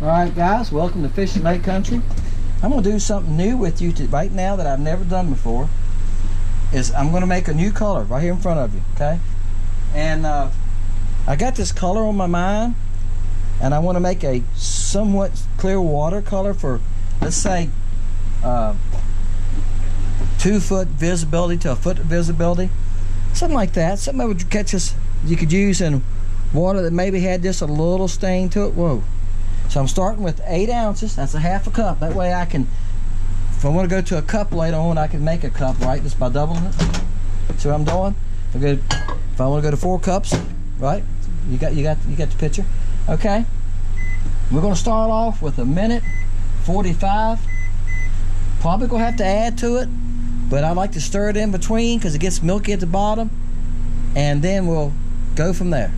Alright guys, welcome to Fish and Lake Country. I'm going to do something new with you right now that I've never done before. I'm going to make a new color right here in front of you, okay? And I got this color on my mind, and I want to make a somewhat clear watercolor for, let's say, 2 foot visibility to 1 foot visibility. Something like that. Something that would catch us, you could use in water that maybe had just a little stain to it. Whoa. So I'm starting with 8 ounces. That's a half a cup. That way I can, if I want to go to a cup later on, I can make a cup, right? Just by doubling it. See what I'm doing? If I want to go to 4 cups, right? You got the picture. Okay. We're going to start off with 1:45. Probably gonna have to add to it, but I like to stir it in between because it gets milky at the bottom, and then we'll go from there.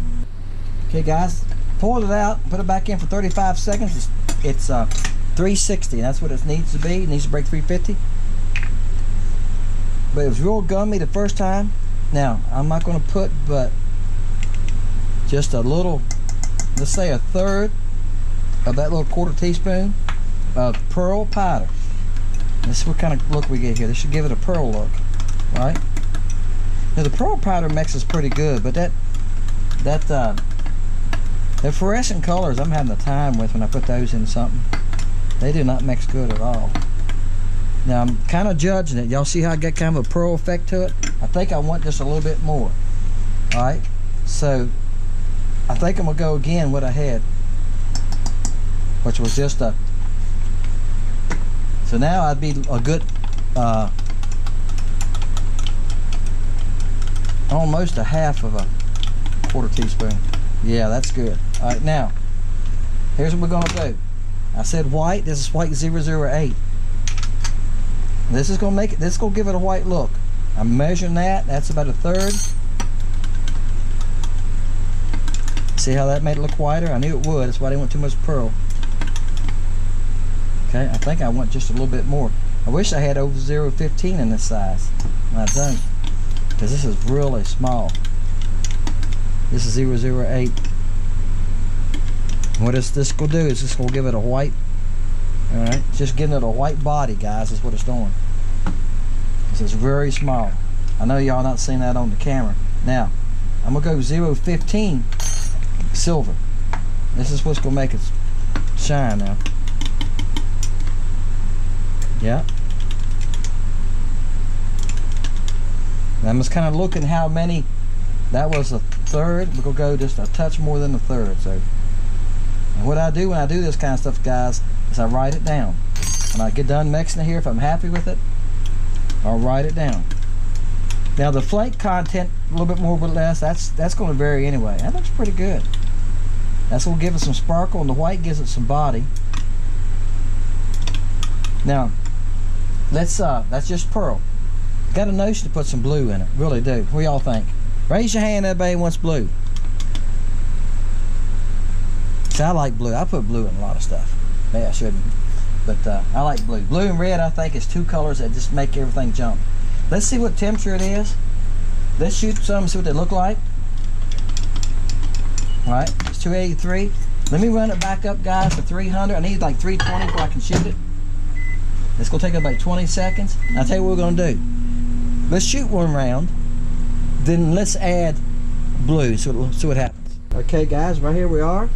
Okay, guys. Pull it out, put it back in for 35 seconds. It's 360, and that's what it needs to be. It needs to break 350. But it was real gummy the first time. Now, I'm not going to put but just a little, let's say 1/3 of that little 1/4 teaspoon of pearl powder. This is what kind of look we get here. This should give it a pearl look, right? Now, the pearl powder mixes pretty good, but the fluorescent colors I'm having a time with when I put those in something. They do not mix good at all. Now I'm kind of judging it. Y'all see how I get kind of a pearl effect to it? I think I want just a little bit more. Alright, so I think I'm going to go again what I had, which was just a, so now I'd be a good almost a half of a 1/4 teaspoon. Yeah, that's good. Alright, now here's what we're going to do. I said white. This is white 008. This is going to make it, this is going to give it a white look. I'm measuring that. That's about 1/3. See how that made it look whiter? I knew it would. That's why I didn't want too much pearl. Okay, I think I want just a little bit more. I wish I had over 0.15 in this size. I don't, because this is really small. This is 008. What this going to do is just going to give it a white. Alright, just giving it a white body, guys, is what it's doing. This is very small. I know y'all not seeing that on the camera. Now, I'm going to go 0.15 silver. This is what's going to make it shine now. Yeah. And I'm just kind of looking how many. That was 1/3. We're going to go just a touch more than 1/3. So, and what I do when I do this kind of stuff, guys, is I write it down. When I get done mixing it here, if I'm happy with it, I'll write it down. Now the flake content, a little bit more or less, that's going to vary anyway. That looks pretty good. That's going to give it some sparkle, and the white gives it some body. Now, let's that's just pearl. Got a notion to put some blue in it, really do. What y'all think? Raise your hand, everybody wants blue. See, I like blue. I put blue in a lot of stuff. Maybe I shouldn't, but I like blue. Blue and red, I think, is 2 colors that just make everything jump. Let's see what temperature it is. Let's shoot some and see what they look like. Alright, it's 283. Let me run it back up, guys, to 300. I need like 320 before I can shoot it. It's going to take about 20 seconds. I'll tell you what we're going to do. Let's shoot 1 round. Then let's add blue, so see what happens. Okay, guys, right here we are.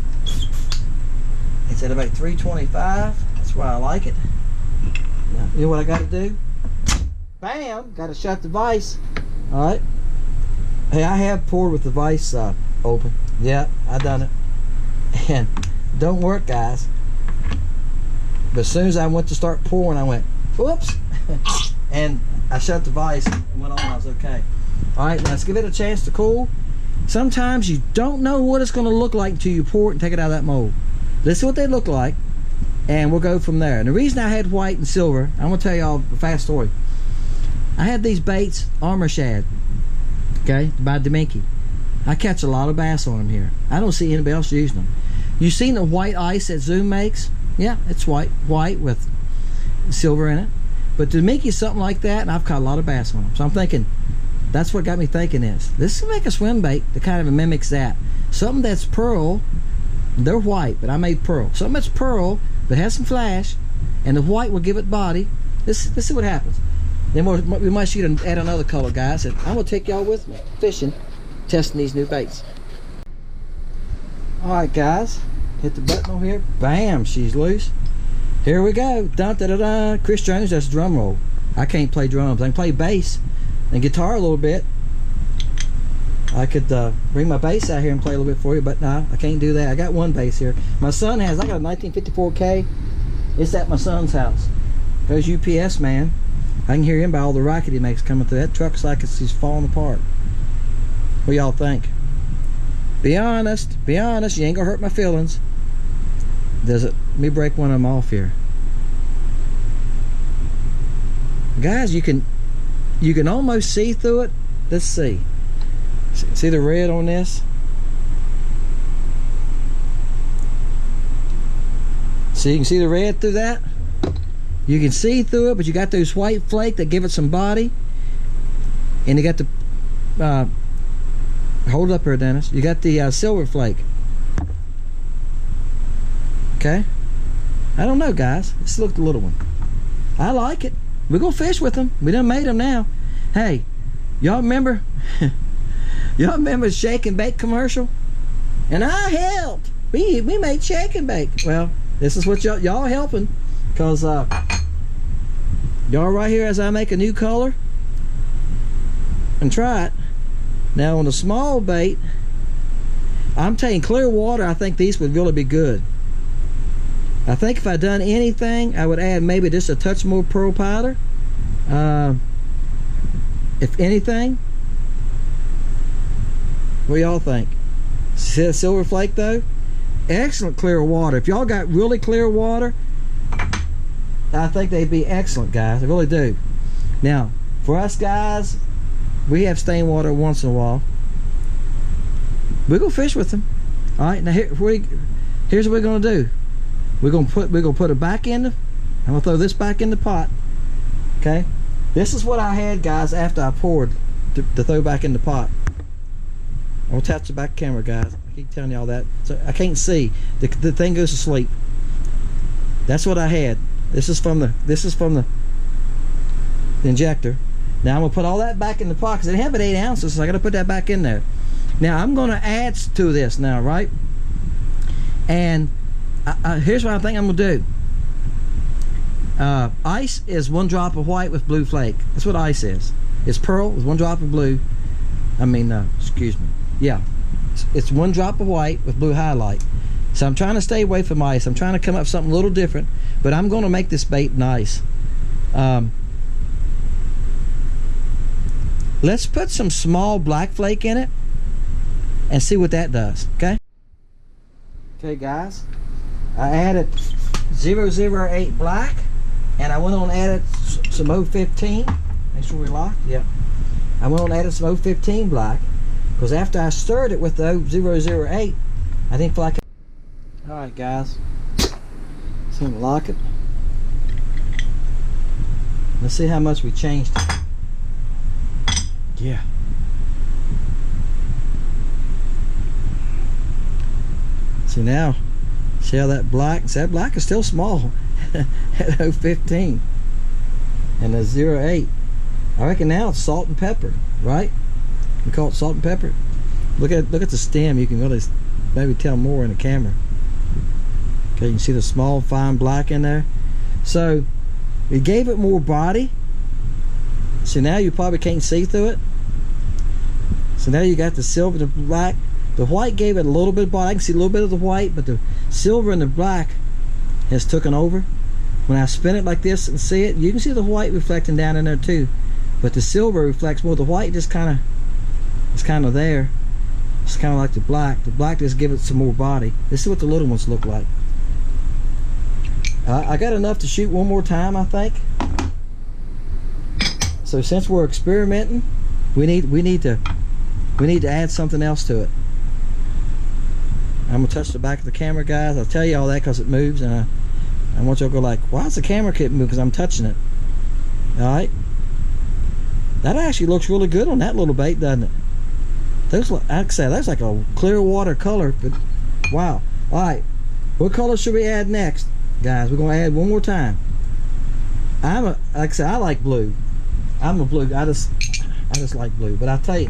It's at about 325. That's why I like it. Now, you know what I got to do? Bam! Got to shut the vise. All right. Hey, I have poured with the vise open. Yeah, I done it. And don't work, guys. But as soon as I went to start pouring, I went, whoops, and I shut the vise and went on. I was okay. Alright, let's give it a chance to cool. Sometimes you don't know what it's going to look like until you pour it and take it out of that mold. This is what they look like, and we'll go from there. And the reason I had white and silver, I'm going to tell y'all a fast story. I had these baits, armor shad, okay, by Deminky. I catch a lot of bass on them here. I don't see anybody else using them. You seen the white ice that Zoom makes? Yeah, it's white with silver in it. But Deminky's something like that, and I've caught a lot of bass on them. So I'm thinking, that's what got me thinking is, this can make a swim bait that kind of mimics that. Something that's pearl They're white, but I made pearl. Something that's pearl, but has some flash, and the white will give it body. Let's see what happens. Then we might shoot and add another color, guys. And I'm gonna take y'all with me fishing, testing these new baits. All right, guys, hit the button over here. Bam, she's loose. Here we go. Dun da da da. Chris Jones, that's drum roll. I can't play drums. I can play bass and guitar a little bit. I could bring my bass out here and play a little bit for you, but no, I can't do that. I got one bass here. My son has. I got a 1954K. It's at my son's house. Goes UPS, man. I can hear him by all the racket he makes coming through. That truck's like he's falling apart. What y'all think? Be honest, you ain't gonna hurt my feelings. Let me break one of them off here. Guys, you can almost see through it. Let's see. See the red on this? So you can see the red through that? You can see through it, but you got those white flake that give it some body. And you got the hold up here, Dennis. You got the silver flake. Okay. I don't know, guys. Let's look at the little one. I like it. We're gonna fish with them. We done made them now. Hey, y'all remember? Y'all remember the shake and bake commercial? And I helped. We made shake and bake. Well, this is what y'all helping, cause y'all right here as I make a new color and try it. Now on the small bait, I'm taking clear water. I think these would really be good. I think if I done anything, I would add maybe just a touch more pearl powder. If anything. What y'all think? See that silver flake though? Excellent clear water. If y'all got really clear water, I think they'd be excellent, guys. I really do. Now, for us guys, we have stained water once in a while. We're gonna fish with them. All right. Now here's what we're gonna do. We're gonna put it back in. I'm gonna throw this back in the pot. Okay. This is what I had, guys, after I poured to throw back in the pot. I'll touch the back camera, guys. I keep telling y'all that. So I can't see. The thing goes to sleep. That's what I had. This is from the injector. Now I'm gonna put all that back in the pot because they have it 8 ounces, so I gotta put that back in there. Now I'm gonna add to this now, right? And here's what I think I'm gonna do. Ice is 1 drop of white with blue flake. That's what ice is. It's pearl with 1 drop of blue. Excuse me. Yeah, it's 1 drop of white with blue highlight. So I'm trying to stay away from ice. I'm trying to come up with something a little different, but I'm going to make this bait nice. Let's put some small black flake in it and see what that does. Okay. Okay, guys. I added 008 black, and I went on and added some 015. Make sure we're locked. Yeah. I went on and added some 015 black, because after I stirred it with the 008, I didn't feel like it. Alright, guys. So I'm gonna lock it. Let's see how much we changed it. Yeah. See now, see how that black, see that black is still small at 015 and the 08. I reckon now it's salt and pepper, right? We call it salt and pepper. Look at the stem. You can really maybe tell more in the camera. Okay, you can see the small fine black in there. So it gave it more body. So now you probably can't see through it. So now you got the silver, the black. The white gave it a little bit of body. I can see a little bit of the white, but the silver and the black has taken over. When I spin it like this and see it, you can see the white reflecting down in there too. But the silver reflects more. The white just kind of there. It's kind of like the black. The black just gives it some more body. This is what the little ones look like. I got enough to shoot one more time, I think. So since we're experimenting, we need to add something else to it. I'm gonna touch the back of the camera, guys. I'll tell you all that because it moves, and I want y'all to go like, why does the camera keep moving? Because I'm touching it. All right. That actually looks really good on that little bait, doesn't it? Those, I'd say that's like a clear water color, but wow. All right, what color should we add next, guys? We're gonna add one more time. Like I said, I like blue. I'm a blue. I just like blue. But I'll tell you,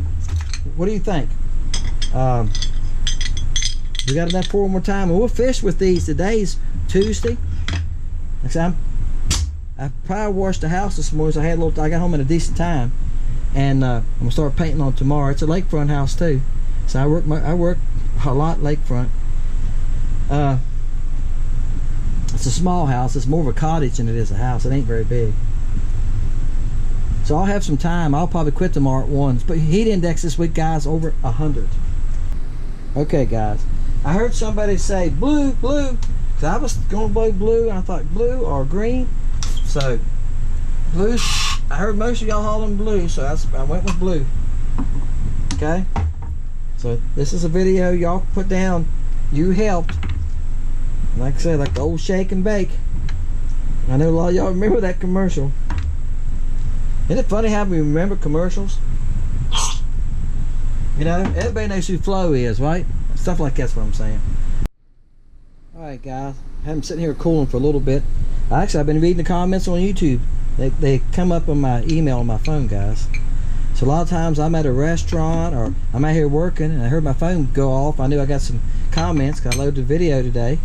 what do you think? We got enough for one more time, and we'll fish with these. Today's Tuesday. Like I said, I probably washed the house this morning, so I got home at a decent time, and I'm gonna start painting on tomorrow. It's a lakefront house too, so I work a lot lakefront. It's a small house. It's more of a cottage than it is a house. It ain't very big. So I'll have some time. I'll probably quit tomorrow at 1. But heat index this week, guys, over 100. Okay, guys. I heard somebody say blue, blue. So I was going to blow blue, and I thought blue or green. So blue. I heard most of y'all hollering blue, so I went with blue. Okay. So this is a video y'all put down. You helped. Like I said, like the old shake and bake. I know a lot of y'all remember that commercial. Isn't it funny how we remember commercials? You know, everybody knows who Flo is, right? Stuff like that's what I'm saying. Alright guys, I have them sitting here cooling for a little bit. Actually, I've been reading the comments on YouTube. They come up on my email on my phone, guys. So a lot of times I'm at a restaurant or I'm out here working and I heard my phone go off. I knew I got some comments because I loaded the video today.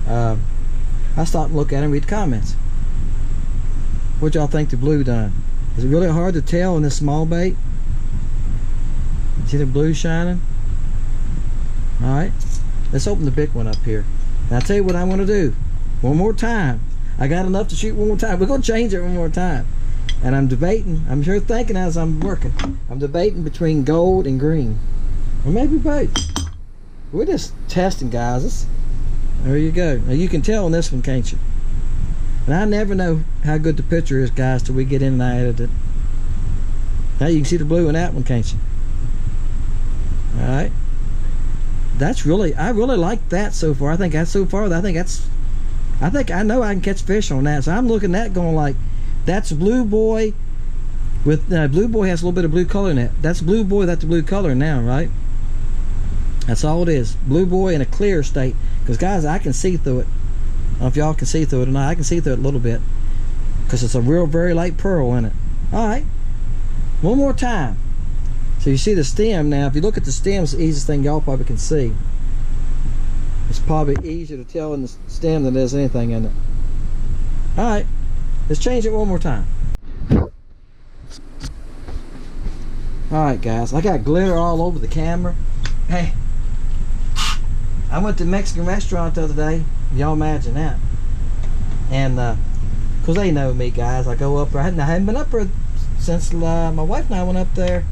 I stopped and looked at it and read the comments. What y'all think the blue done? Is it really hard to tell in this small bait? See the blue shining? Alright, let's open the big one up here. And I'll tell you what I'm going to do. One more time. I got enough to shoot one more time. We're going to change it one more time. And I'm debating, I'm sure thinking as I'm working, I'm debating between gold and green. Or maybe both. We're just testing, guys. There you go. Now you can tell on this one, can't you? And I never know how good the picture is, guys, till we get in and I edit it. Now you can see the blue in that one, can't you? Alright. That's really, I really like that so far. I think that's so far, I think I know I can catch fish on that. So I'm looking at that going like, that's Blue Boy with, Blue Boy has a little bit of blue color in it. That's Blue Boy, that's the blue color now, right? That's all it is. Blue Boy in a clear state. Because guys, I can see through it. I don't know if y'all can see through it or not. I can see through it a little bit. Because it's a real, very light pearl in it. Alright. One more time. So you see the stem now. If you look at the stem, it's the easiest thing y'all probably can see. It's probably easier to tell in the stem than there's anything in it. Alright. Let's change it one more time. Alright guys. I got glitter all over the camera. Hey. I went to a Mexican restaurant the other day. Y'all imagine that. And because they know me, guys, I go up there. I hadn't been up there since my wife and I went up there.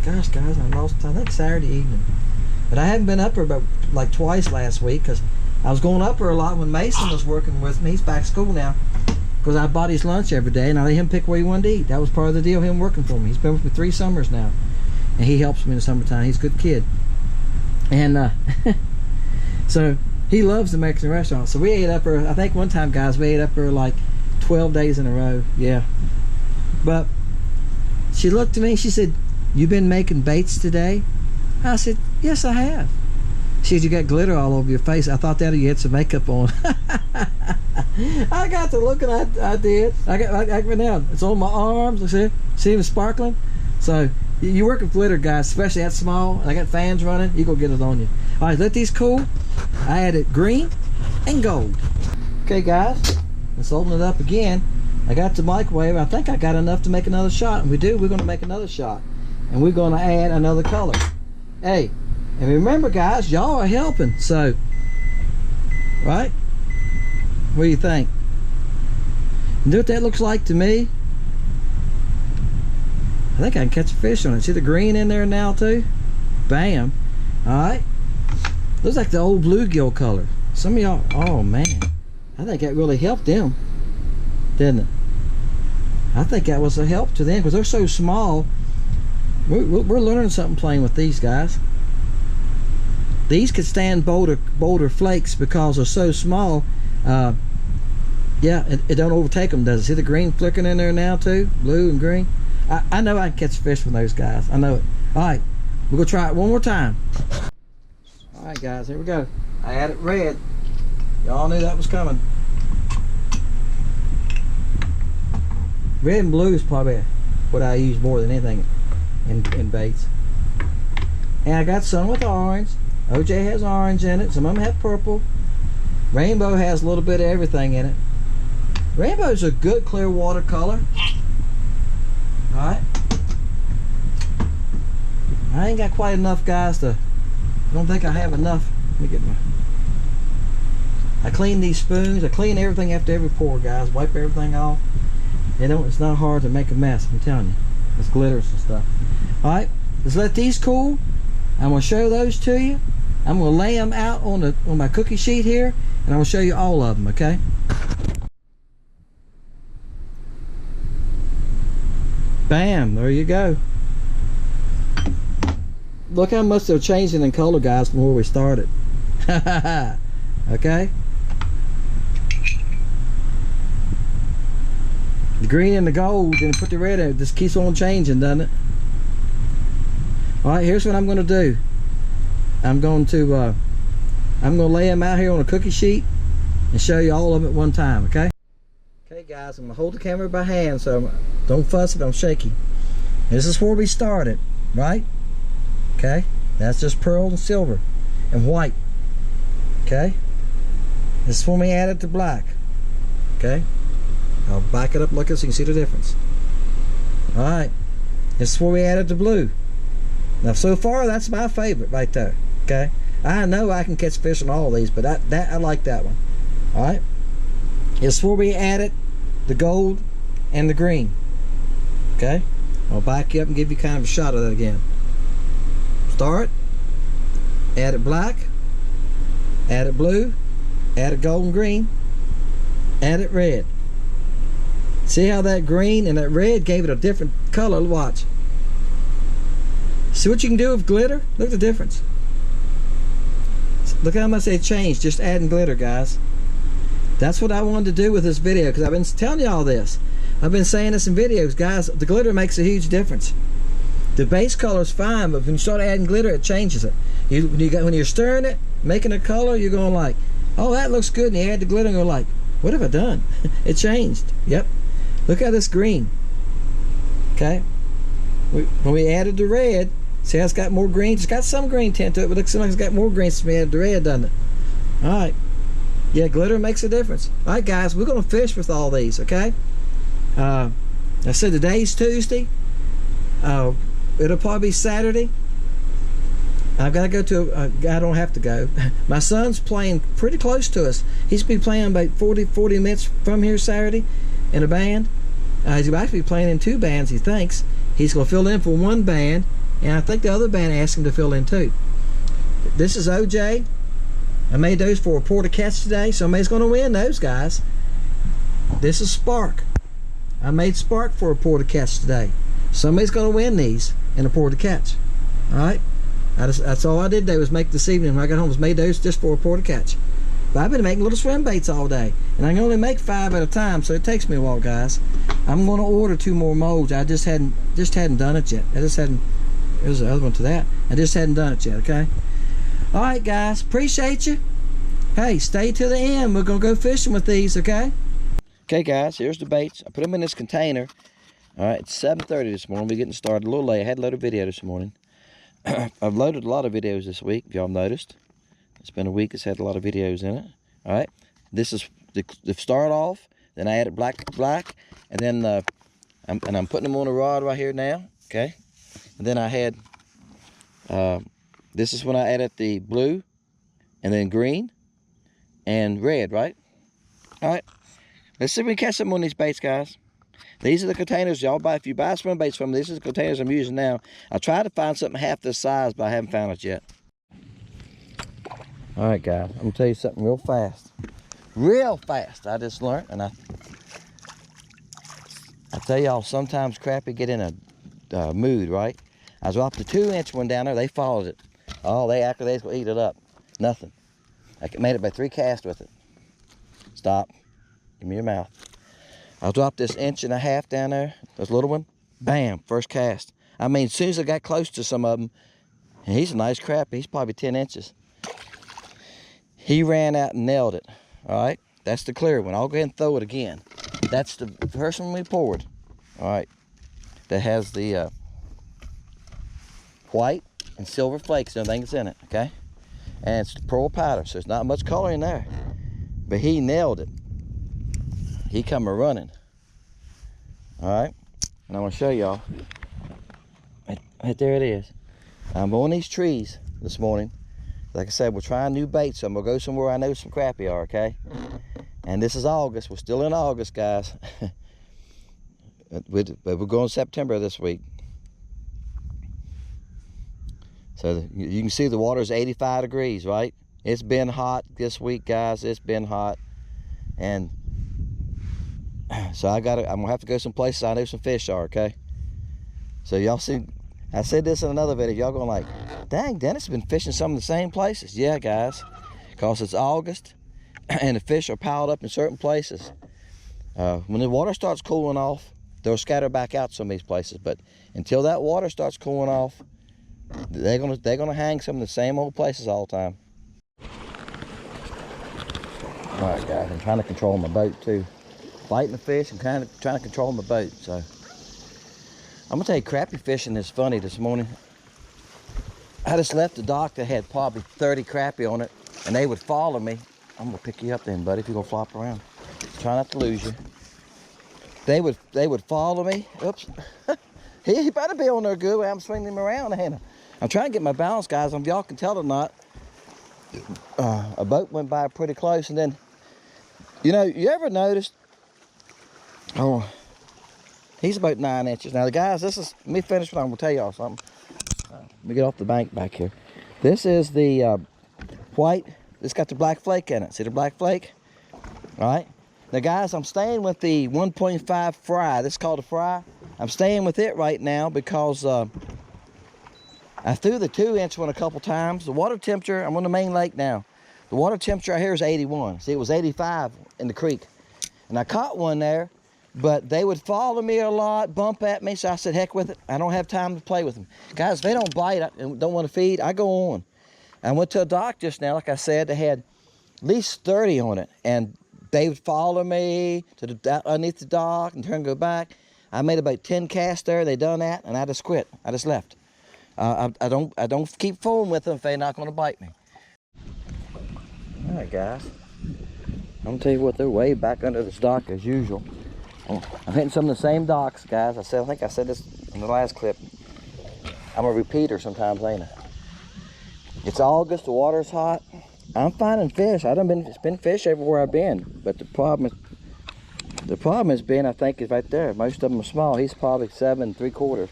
Gosh, guys, I lost. I think Saturday evening. But I hadn't been up there but like twice last week because I was going up there a lot when Mason was working with me. He's back to school now. Because I bought his lunch every day and I let him pick where he wanted to eat. That was part of the deal, him working for me. He's been with me 3 summers now. And he helps me in the summertime. He's a good kid. And so he loves the Mexican restaurant. So we ate up there, I think one time, guys, we ate up there like 12 days in a row. Yeah. But she looked at me, she said, "You been making baits today?" I said, "Yes, I have." She said, "You got glitter all over your face." I thought that you had some makeup on. I got to looking, I did. I got right now. It's on my arms. See it sparkling. So you work with glitter, guys, especially that small. I got fans running. You go get it on you. All right, let these cool. I added green and gold. Okay, guys, let's open it up again. I got the microwave. I think I got enough to make another shot. And we do. We're going to make another shot, and we're going to add another color. Hey, and remember, guys, y'all are helping. So, right? What do you think? You know what that looks like to me? I think I can catch a fish on it. See the green in there now too? Bam. Alright. Looks like the old bluegill color. Some of y'all, oh man. I think that really helped them. Didn't it? I think that was a help to them because they're so small. We're learning something playing with these guys. These could stand boulder flakes because they're so small. Yeah, it don't overtake them, does it? See the green flickering in there now too? Blue and green. I know I can catch fish from those guys. I know it. All right, we're gonna try it one more time. All right, guys, here we go. I added red. Y'all knew that was coming. Red and blue is probably what I use more than anything in baits. And I got some with orange. OJ has orange in it. Some of them have purple. Rainbow has a little bit of everything in it. Rainbow's a good clear water color. Alright. I ain't got quite enough, guys, I don't think I have enough. Let me get my... I clean these spoons. I clean everything after every pour, guys. Wipe everything off. It's not hard to make a mess, I'm telling you. It's glitters and stuff. Alright, let's let these cool. I'm going to show those to you. I'm going to lay them out on my cookie sheet here, and I'm going to show you all of them, okay? Bam, there you go. Look how much they're changing in color, guys, from where we started. Okay? The green and the gold, then put the red in it. Just keeps on changing, doesn't it? Alright, here's what I'm going to do. I'm going to lay them out here on a cookie sheet and show you all of them at one time, okay? Okay, guys, I'm going to hold the camera by hand, so don't fuss if I'm shaky. This is where we started, right? Okay? That's just pearl and silver and white. Okay? This is when we added the black. Okay? I'll back it up like this so you can see the difference. Alright. This is where we added the blue. Now so far that's my favorite right there. Okay? I know I can catch fish on all of these, but I like that one. Alright? This is where we added the gold and the green. Okay? I'll back you up and give you kind of a shot of that again. Start. Added black. Added blue. Added gold and green. Added red. See how that green and that red gave it a different color? Watch. See what you can do with glitter? Look at the difference. Look how much they changed just adding glitter, guys. That's what I wanted to do with this video, because I've been telling you all this. I've been saying this in videos, guys. The glitter makes a huge difference. The base color is fine, but when you start adding glitter, it changes it. When you're stirring it, making a color, you're going like, oh, that looks good. And you add the glitter and you're like, what have I done? It changed. Yep. Look at this green. Okay. When we added the red, see how it's got more green? It's got some green tint to it, but it looks like it's got more green since we added the red, doesn't it? Alright. Yeah, glitter makes a difference. Alright, guys, we're going to fish with all these, okay? I said today's Tuesday. It'll probably be Saturday. I've got to go to I don't have to go. My son's playing pretty close to us. He's going to be playing about 40 minutes from here Saturday in a band. He's about to be playing in 2 bands, he thinks. He's going to fill in for 1 band, and I think the other band asked him to fill in too. This is OJ. I made those for a pour to catch today. Somebody's going to win those, guys. This is Spark. I made Spark for a pour to catch today. Somebody's going to win these in a pour to catch. Alright? That's all I did today was make this evening when I got home, was made those just for a pour to catch. But I've been making little swim baits all day, and I can only make 5 at a time, so it takes me a while, guys. I'm going to order 2 more molds. I just hadn't done it yet. There's the other one to that. I just hadn't done it yet. Okay. All right, guys. Appreciate you. Hey, stay to the end. We're gonna go fishing with these. Okay. Okay, guys. Here's the baits. I put them in this container. All right. It's 7:30 this morning. We're getting started a little late. I had a load of video this morning. I've loaded a lot of videos this week, if y'all noticed. It's been a week that's had a lot of videos in it. All right. This is the start off. Then I added black, and then I'm putting them on a rod right here now. Okay. And then I had this is when I added the blue, and then green, and red. Right. All right. Let's see if we can catch some on these baits, guys. These are the containers y'all buy. If you buy swim baits from me, these are the containers I'm using now. I tried to find something half this size, but I haven't found it yet. All right, guys. I'm gonna tell you something real fast. Real fast. I just learned, and I tell y'all, sometimes crappie get in a mood, right? I dropped the 2-inch one down there. They followed it. Oh, they acted they was gonna eat it up. Nothing. I made it by 3 casts with it. Stop. Give me your mouth. I'll drop this 1.5 inch down there, this little one. Bam, first cast. I mean, as soon as I got close to some of them, and he's a nice crappie, he's probably 10 inches. He ran out and nailed it. All right, that's the clear one. I'll go ahead and throw it again. That's the first one we poured. All right, that has the white and silver flakes and everything that's in it, okay? And it's pearl powder, so there's not much color in there. But he nailed it. He come a running. All right, and I'm gonna show y'all. Right there it is. I'm on these trees this morning. Like I said, we're trying new baits, so I'm gonna go somewhere I know some crappie are, okay? And this is August. We're still in August, guys. But we're going September this week. So you can see the water is 85 degrees, right? It's been hot this week, guys. It's been hot. And so I'm gonna have to go some places I know some fish are, okay? So y'all see, I said this in another video. Y'all going like, dang, Dennis has been fishing some of the same places. Yeah, guys, because it's August and the fish are piled up in certain places. When the water starts cooling off, they'll scatter back out some of these places. But until that water starts cooling off, they're gonna hang some of the same old places all the time. All right, guys, I'm trying to control my boat too. Fighting the fish and kind of trying to control my boat. So I'm gonna tell you, crappie fishing is funny this morning. I just left the dock that had probably 30 crappie on it, and they would follow me. I'm gonna pick you up then, buddy, if you're gonna flop around. Try not to lose you. They would follow me. Oops. He better be on there good when I'm swinging him around. I'm trying to get my balance, guys. If y'all can tell or not, a boat went by pretty close, and then, you know, you ever noticed? Oh, he's about 9 inches. Now, the guys, let me finish what I'm gonna tell y'all something. Let me get off the bank back here. This is the white. It's got the black flake in it. See the black flake? All right. Now, guys, I'm staying with the 1.5 fry. This is called a fry. I'm staying with it right now because I threw the 2-inch one a couple times. The water temperature, I'm on the main lake now. The water temperature right here is 81. See, it was 85 in the creek. And I caught one there, but they would follow me a lot, bump at me, so I said, heck with it. I don't have time to play with them. Guys, if they don't bite and don't want to feed, I go on. I went to a dock just now, like I said, they had at least 30 on it, and they would follow me to the underneath the dock and turn and go back. I made about 10 casts there. They done that, and I just quit. I just left. I don't keep fooling with them if they're not going to bite me. All right, guys. I'm gonna tell you what, they're way back under this dock as usual. I'm hitting some of the same docks, guys. I think I said this in the last clip. I'm a repeater sometimes, ain't I? It's August. The water's hot. I'm finding fish. It's been fish everywhere I've been, but the problem has been, I think, is right there. Most of them are small. He's probably 7 3/4.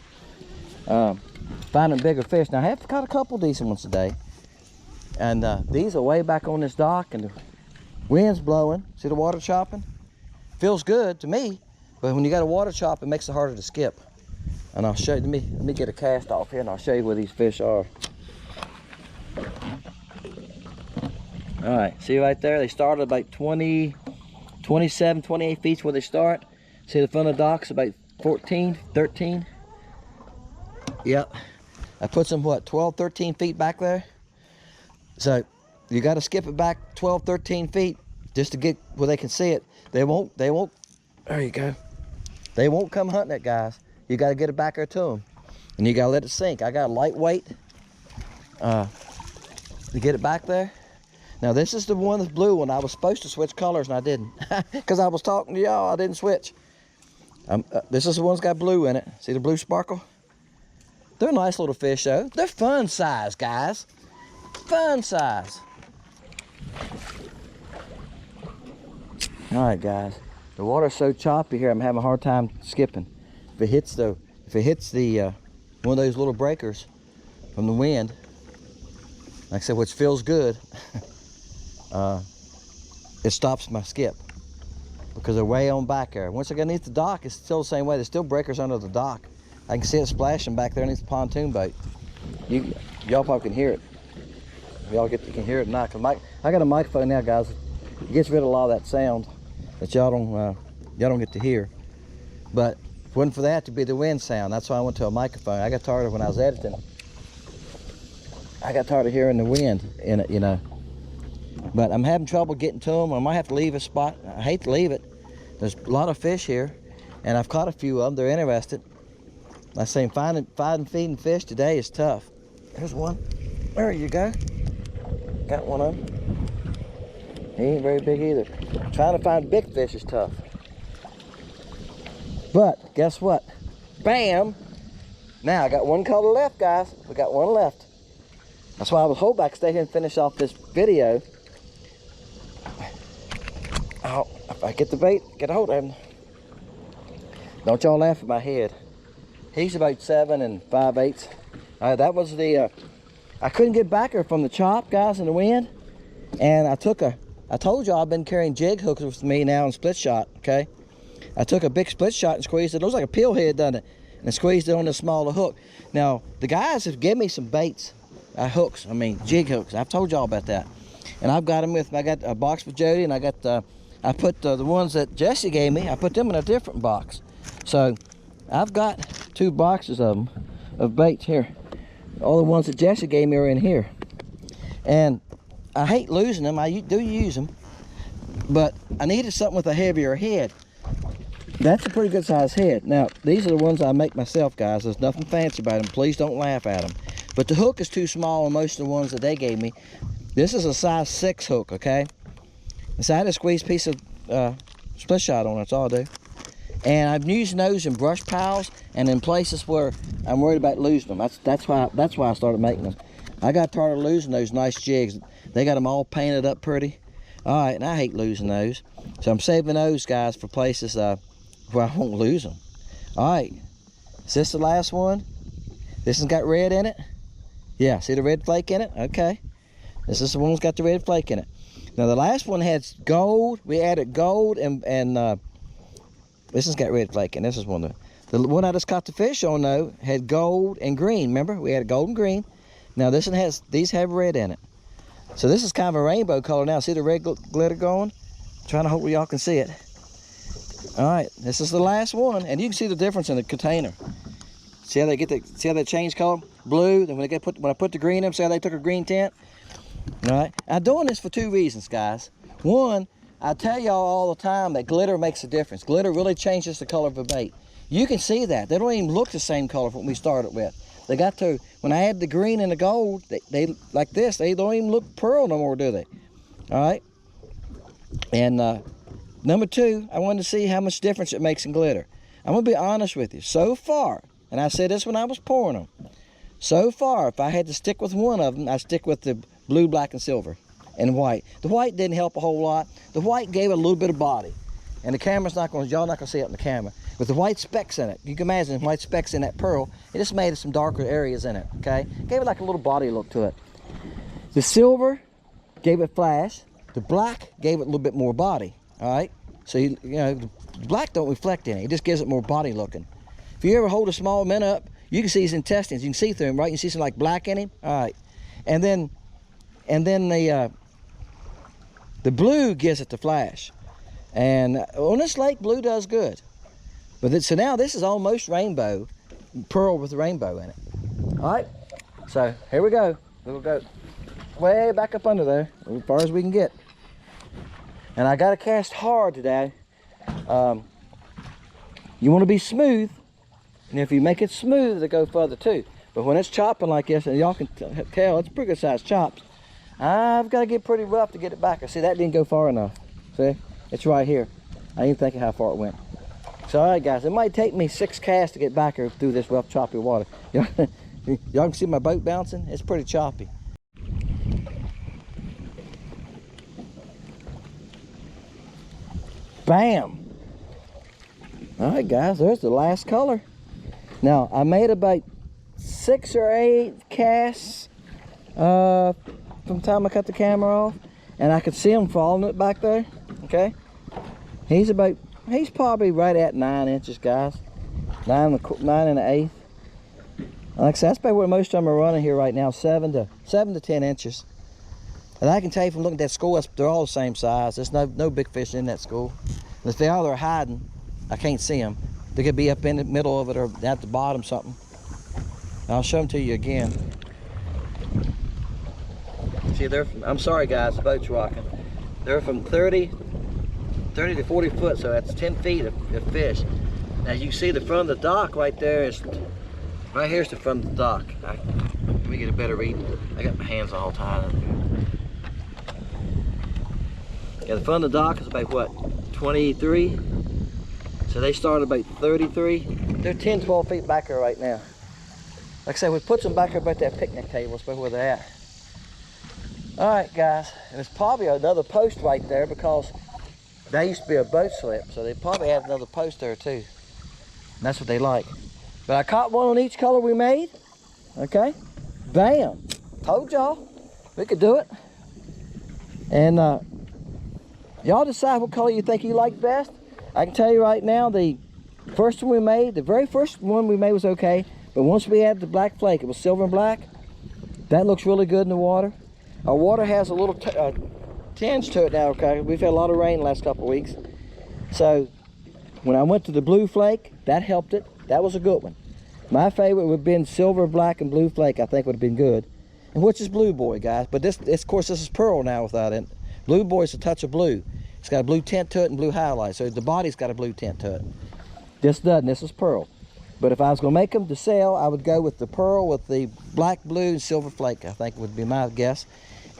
Finding bigger fish. Now I have caught a couple decent ones today, and these are way back on this dock, and the wind's blowing. See the water chopping? Feels good to me, but when you got a water chop, it makes it harder to skip. And I'll show you. Let me get a cast off here, and I'll show you where these fish are. All right, see right there, they started about 20, 27, 28 feet where they start. See the front of the dock's about 14, 13. Yep, I put some, what, 12, 13 feet back there. So you got to skip it back 12, 13 feet just to get where they can see it. They won't, there you go. They won't come hunting it, guys. You got to get it back there to them. And you got to let it sink. I got a lightweight to get it back there. Now this is the one, that's blue one. I was supposed to switch colors and I didn't. Because I was talking to y'all, I didn't switch. This is the one that's got blue in it. See the blue sparkle? They're nice little fish though. They're fun size, guys. Fun size. All right, guys. The water's so choppy here, I'm having a hard time skipping. If it hits the one of those little breakers from the wind, like I said, which feels good, it stops my skip because they're way on back there. Once I get underneath the dock, it's still the same way. There's still breakers under the dock. I can see it splashing back there underneath the pontoon boat. Y'all probably can hear it. Y'all can hear it now. I got a microphone now, guys. It gets rid of a lot of that sound that y'all don't get to hear. But If it wasn't for that, to be the wind sound. That's why I went to a microphone. I got tired of when I was editing. I got tired of hearing the wind in it, you know. But I'm having trouble getting to them. I might have to leave a spot. I hate to leave it. There's a lot of fish here, and I've caught a few of them. They're interested. I say finding feeding fish today is tough. There's one. There you go. Got one of them. He ain't very big either. Trying to find big fish is tough. But guess what? Bam! Now I got one color left, guys. We got one left. That's why I was hoping I could stay here and finish off this video. Oh, if I get the bait, get a hold of him. Don't y'all laugh at my head. He's about 7 5/8. That was the, I couldn't get back here from the chop, guys, in the wind. And I told y'all I've been carrying jig hooks with me now in split shot, okay? I took a big split shot and squeezed it. It looks like a peel head, doesn't it? And squeezed it on this smaller hook. Now, the guys have given me some baits, jig hooks. I've told y'all about that. And I've got them with, I got a box with Jody, and I got, I put the ones that Jesse gave me, I put them in a different box. So, I've got 2 boxes of them, of baits here. All the ones that Jesse gave me are in here. And I hate losing them. I do use them. But I needed something with a heavier head. That's a pretty good size head. Now, these are the ones I make myself, guys. There's nothing fancy about them. Please don't laugh at them. But the hook is too small on most of the ones that they gave me. This is a size 6 hook, okay? So I had a squeeze piece of split shot on it. That's all I do. And I'm using those in brush piles and in places where I'm worried about losing them. That's why I started making them. I got tired of losing those nice jigs. They got them all painted up pretty. All right, and I hate losing those. So I'm saving those, guys, for places where I won't lose them. All right, is this the last one? This has got red in it? Yeah, see the red flake in it? Okay. This is the one that's got the red flake in it. Now the last one had gold. We added gold and this has got red flake in it. This is one of the one I just caught the fish on though had gold and green. Remember, we had gold and green. Now this one has, these have red in it. So this is kind of a rainbow color now. See the red glitter going? I'm trying to hope y'all can see it. All right, this is the last one, and you can see the difference in the container. See how they get see how they change color? Blue. Then when I put the green in, see how they took a green tint? All right. I'm doing this for 2 reasons, guys. One, I tell y'all all the time that glitter makes a difference. Glitter really changes the color of a bait. You can see that. They don't even look the same color from what we started with. They got to, when I add the green and the gold, they like this, they don't even look pearl no more, do they? All right. And number 2, I wanted to see how much difference it makes in glitter. I'm gonna be honest with you. So far, and I said this when I was pouring them, so far, if I had to stick with one of them, I'd stick with the blue, black, and silver, and white. The white didn't help a whole lot. The white gave it a little bit of body, and the camera's not gonna, y'all not gonna see it in the camera. With the white specks in it, you can imagine white specks in that pearl. It just made some darker areas in it. Okay, gave it like a little body look to it. The silver gave it flash. The black gave it a little bit more body. All right, so you know, the black don't reflect in it. It just gives it more body looking. If you ever hold a small minnow up, you can see his intestines. You can see through him, right? You see some like black in him. All right, and then the blue gives it the flash. And on this lake, blue does good. But so now this is almost rainbow, pearl with rainbow in it. All right, so here we go. We'll go way back up under there, as far as we can get. And I got to cast hard today. You want to be smooth, and if you make it smooth, they go further too. But when it's chopping like this, and y'all can tell it's pretty good sized chops, I've got to get pretty rough to get it back. See, that didn't go far enough. See, it's right here. I ain't thinking how far it went. So, all right, guys, it might take me 6 casts to get back here through this rough, choppy water. Y'all can see my boat bouncing. It's pretty choppy. Bam! All right, guys, there's the last color. Now, I made about 6 or 8 casts from the time I cut the camera off, and I could see him falling it back there. Okay, he's probably right at 9 inches, guys. 9 1/8. Like I said, that's probably where most of them are running here right now, 7 to 10 inches. And I can tell you from looking at that school, they're all the same size. There's no big fish in that school. And if they are, they're hiding. I can't see them. They could be up in the middle of it or at the bottom something. I'll show them to you again. See, I'm sorry guys, the boat's rocking. They're from 30 to 40 foot, so that's 10 feet of fish. Now you can see the front of the dock right there is, right here's the front of the dock. Let me get a better read. I got my hands all tied up. Yeah, the front of the dock is about what, 23? So they started about 33. They're 10, 12 feet back there right now. Like I said, we put them back there about that picnic table, that's where they're at. All right, guys, and there's probably another post right there because that used to be a boat slip, so they probably had another post there too. And that's what they like. But I caught one on each color we made. Okay, bam! Told y'all we could do it. And y'all decide what color you think you like best. I can tell you right now, the first one we made, the very first one we made was okay. But once we added the black flake, it was silver and black. That looks really good in the water. Our water has a little tinge to it now, okay? We've had a lot of rain the last couple of weeks. So when I went to the blue flake, that helped it. That was a good one. My favorite would have been silver, black, and blue flake. I think would have been good. And which is Blue Boy, guys. But this, of course, this is pearl now without it. Blue Boy is a touch of blue. It's got a blue tint to it and blue highlight. So the body's got a blue tint to it. This doesn't. This is pearl. But if I was going to make them to sell, I would go with the pearl with the black, blue, and silver flake. I think would be my guess.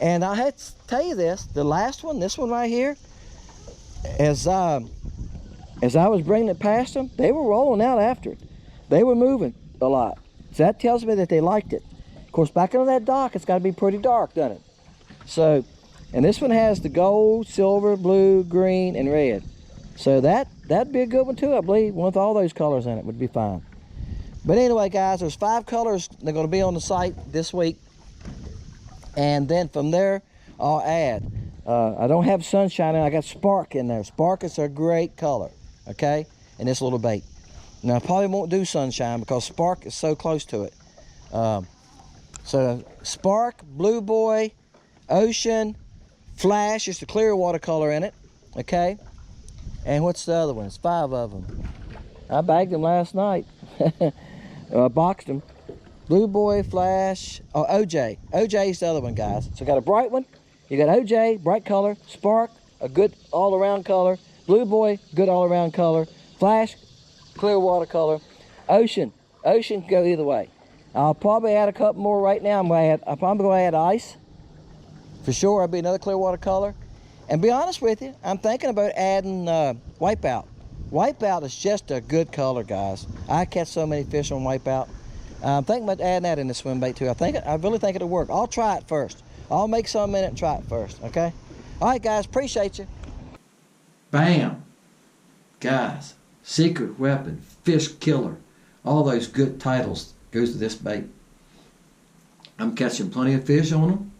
And I had to tell you this, the last one, this one right here, as I was bringing it past them, they were rolling out after it. They were moving a lot. So that tells me that they liked it. Of course, back on that dock, it's got to be pretty dark, doesn't it? So, and this one has the gold, silver, blue, green, and red. So that'd be a good one too, I believe. With all those colors in it would be fine. But anyway, guys, there's 5 colors they're going to be on the site this week. And then from there, I'll add. I don't have sunshine in, I got spark in there. Spark is a great color, okay? And this little bait. Now, I probably won't do sunshine because spark is so close to it. So, spark, Blue Boy, ocean, flash is the clear watercolor in it, okay? And what's the other one? It's 5 of them. I bagged them last night. I boxed them. Blue Boy, Flash, oh, OJ. OJ is the other one, guys. So got a bright one. You got OJ, bright color. Spark, a good all-around color. Blue Boy, good all-around color. Flash, clear watercolor. Ocean can go either way. I'll probably add a couple more right now. I'm probably going to add ice. For sure, I'll be another clear watercolor. And be honest with you, I'm thinking about adding Wipeout. Wipeout is just a good color, guys. I catch so many fish on Wipeout. I'm thinking about adding that in the swim bait too. I really think it'll work. I'll try it first. I'll make some in it and try it first, okay? All right, guys, appreciate you. Bam. Guys, secret weapon, fish killer, all those good titles goes to this bait. I'm catching plenty of fish on them.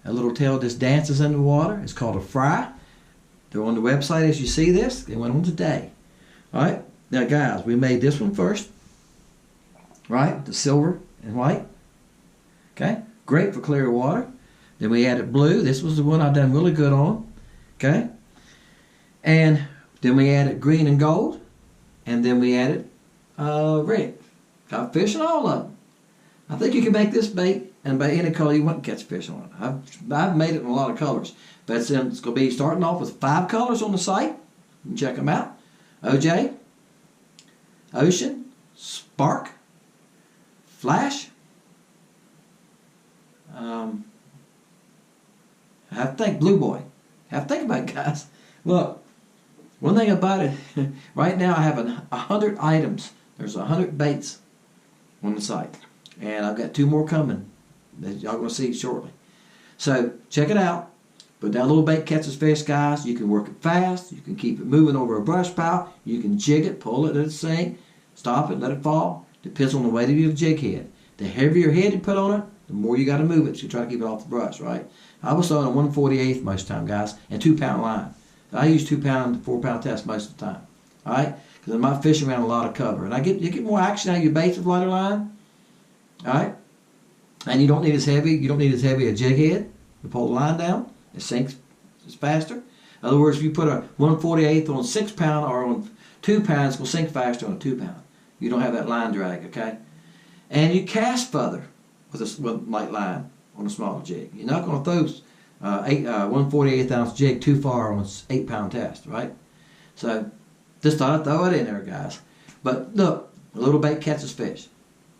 A little tail just dances in the water. It's called a fry. They're on the website as you see this. They went on today. All right, now guys, we made this one first. Right, the silver and white. Okay, great for clear water. Then we added blue. This was the one I've done really good on. Okay, and then we added green and gold, and then we added red. Got fish in all of them. I think you can make this bait and by any color you want to catch fish on it. I've made it in a lot of colors, but it's going to be starting off with 5 colors on the site. You can check them out. OJ, Ocean, Spark, Flash. I have to think Blue Boy. I have to think about it, guys. Look, one thing about it, right now I have 100 items. There's 100 baits on the site. And I've got 2 more coming that y'all going to see shortly. So check it out. But that little bait catches fish, guys. You can work it fast. You can keep it moving over a brush pile. You can jig it, pull it, let it sink, stop it, let it fall. Depends on the weight of your jig head. The heavier head you put on it, the more you got to move it. So you try to keep it off the brush, right? I was throwing a 1/48 most of the time, guys, and 2-pound line. I use 2-pound, 4-pound test most of the time. All right, because I'm not fishing around a lot of cover, and you get more action out of your baits with lighter line. All right, and you don't need as heavy. You don't need as heavy a jig head to pull the line down. It sinks faster. In other words, if you put a 1/48 on 6-pound or on 2 pounds will sink faster on a 2 pound. You don't have that line drag, okay? And you cast further with light line on a smaller jig. You're not going to throw 1/48 ounce jig too far on an 8 pound test, right? So just thought I'd throw it in there, guys. But look, a little bait catches fish.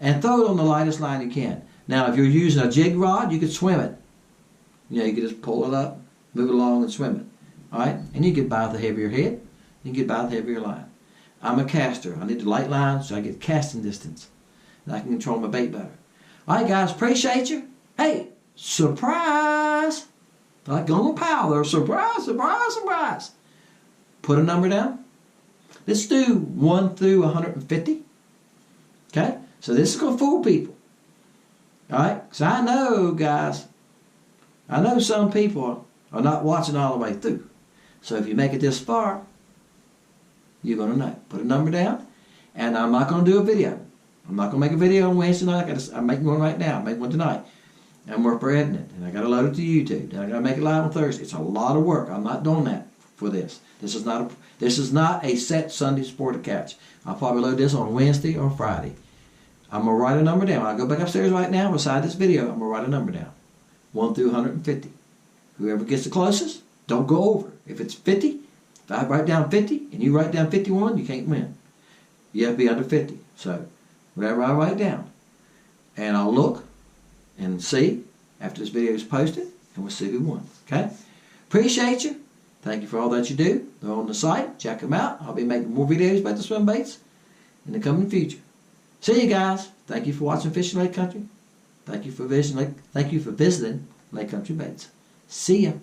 And throw it on the lightest line you can. Now, if you're using a jig rod, you could swim it. You know, you could just pull it up, move it along, and swim it. All right? And you get by with a heavier head. You can get by with a heavier line. I'm a caster. I need the light line so I get casting distance. And I can control my bait better. All right, guys. Appreciate you. Hey, surprise! Like Golden Powder. Surprise, surprise, surprise. Put a number down. Let's do 1 through 150. Okay? So this is going to fool people. Alright? Because I know, guys, I know some people are not watching all the way through. So if you make it this far, you're going to know. Put a number down. And I'm not going to do a video. I'm not going to make a video on Wednesday night. I'm making one right now. I'm making one tonight. And we're editing it. And I got to load it to YouTube. And I got to make it live on Thursday. It's a lot of work. I'm not doing that for this. This is not a set Sunday sport to catch. I'll probably load this on Wednesday or Friday. I'm going to write a number down. I'll go back upstairs right now beside this video. I'm going to write a number down. 1 through 150. Whoever gets the closest, don't go over. If it's 50, if I write down 50 and you write down 51, you can't win. You have to be under 50. So, whatever I write down. And I'll look and see after this video is posted, and we'll see who won. Okay? Appreciate you. Thank you for all that you do. They're on the site. Check them out. I'll be making more videos about the swim baits in the coming future. See you guys. Thank you for watching Fishing Lake Country. Thank you for visiting Lake Country Baits. See ya.